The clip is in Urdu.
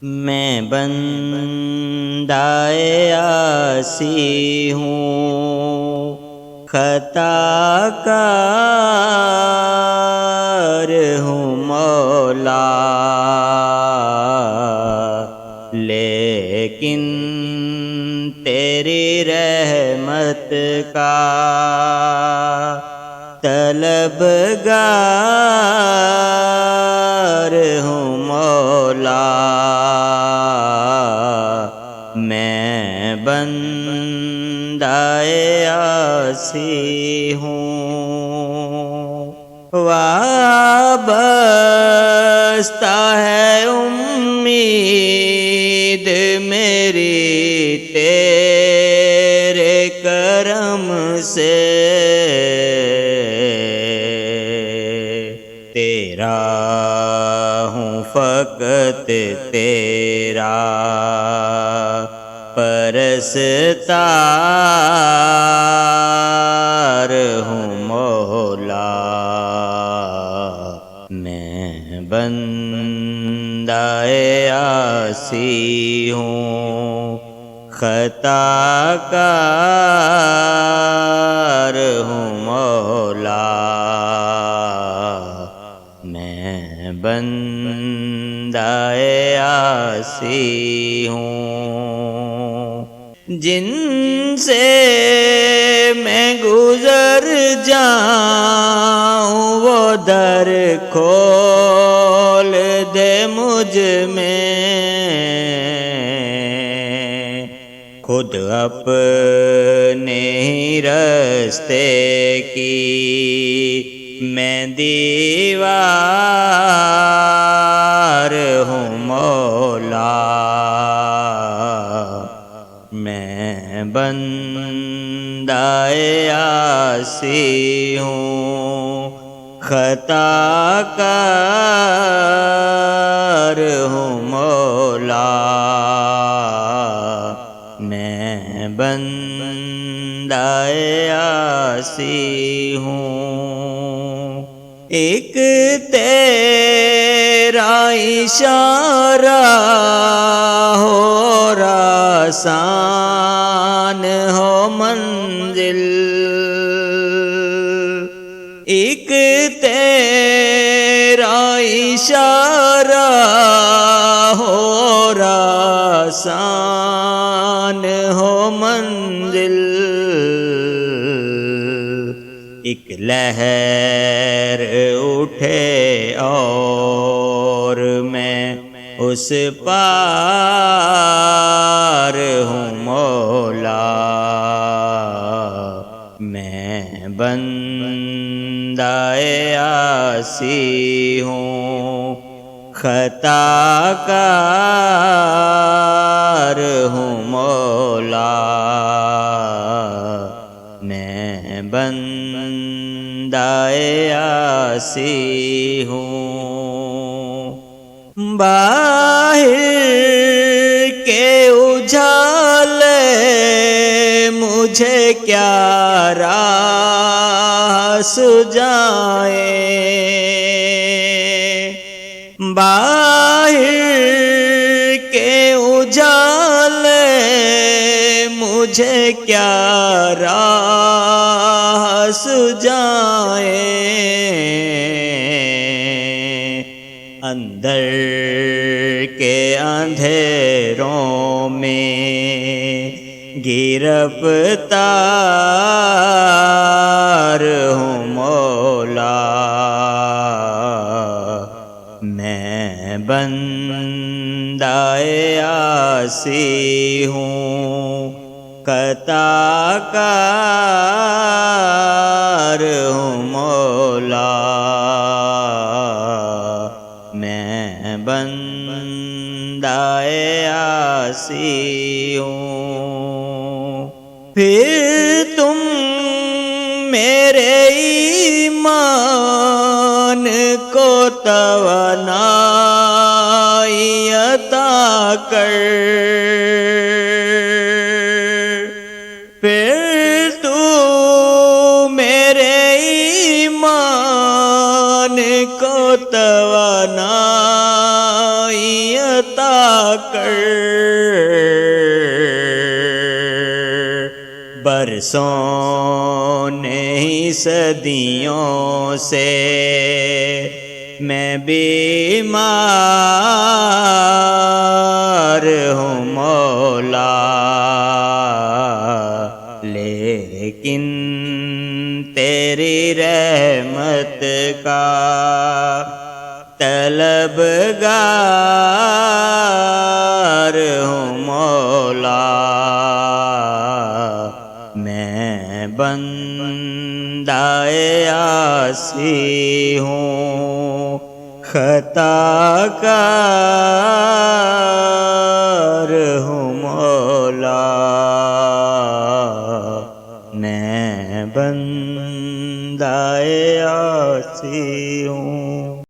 میں بندۂ عاصی ہوں، خطا کار ہوں مولا، لیکن تیری رحمت کا طلبگار ہوں مولا۔ میں بندۂ عاصی ہوں، وابستہ ہے امید میری تیرے کرم سے، تیرا ہوں فقط تیرا پرستار ہوں مولا۔ میں بندۂ عاصی ہوں، خطا کار ہوں مولا۔ میں بندۂ عاصی ہوں، جن سے میں گزر جاؤں وہ در کھول دے مجھ میں، خود اپنے ہی رستے کی میں دیوار ہوں مولا۔ میں بندۂ عاصی ہوں، خطا کار ہوں مولا۔ میں بندۂ عاصی ہوں، ایک تیرا اشارہ ہو آسان ہو منزل، ایک تیرا اشارہ ہو آسان ہو منزل، ایک لہر اٹھے اور میں اس پار ہوں مولا۔ میں بندۂ عاصی ہوں، خطا کار ہوں مولا۔ میں بندۂ عاصی ہوں، باہر کے اجالے مجھے کیا راہ سجائیں، باہر کے اجالے مجھے کیا راہ سجائیں، اندر کے اندھیروں میں گرفتار ہوں مولا۔ میں بندۂ عاصی ہوں، خطا کار ہوں مولا۔ میں بندۂ عاصی ہوں، پھر تم میرے ایمان کو توانائی عطا کر، پھر تو میرے ایمان کو توانائی عطا کر برسوں نہیں صدیوں سے میں بیمار ہوں مولا، لیکن تیری رحمت کا طلبگار ہوں مولا، میں بندہ عاصی ہوں، خطا کار ہوں مولا، میں بندہ عاصی